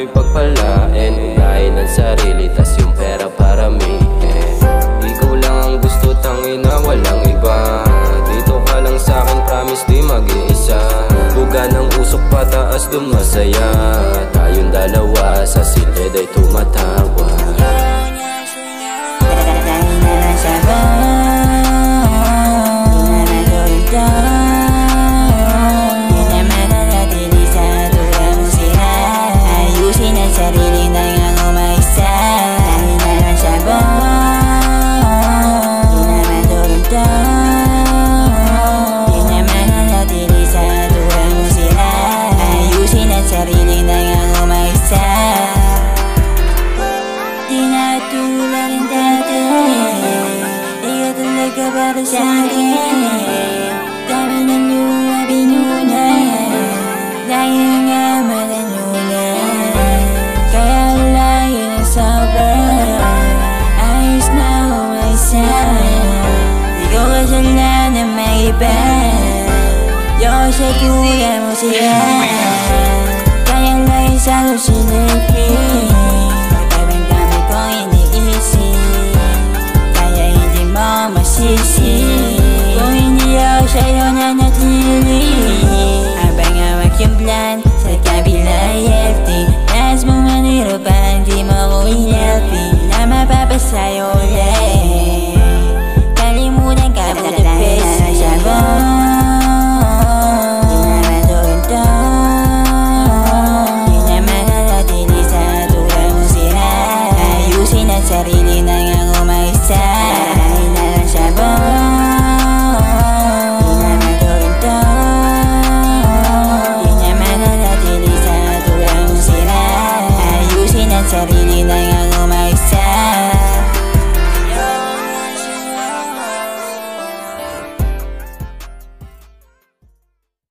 mo'y pagpalain. Unahin ang sarili, tas yung pera paramihin. Ikaw lang ang gusto, tangina, walang iba. Dito ka lang sa'kin, promise di mag-iisa. Buga ng usok pataas, dun masaya. Tayong dalawa sa silid ay tumatawa. Para sa'kin, dami ng luha binuna, dahil nga malaluna. Kaya layo na sobra, ayos na umaysa. Di ko kasalanan na may iba, di ko siya kuya mo siya. Kaya layo sa lusinipin, pagkabang kami kong iniisip. Kaya hindi mo masisi kung hindi ako sa'yo nanatili. Habang hawak yung plan sa kabila healthy, nais mong maniro parang di mo ko healthy. Na mapapasayo ulit, kalimutan ka mo the best. Sabi di naman doon to, di naman nalatili sa tulad mo sila. Ayusin ang sarili na nga umaysa. Sarili na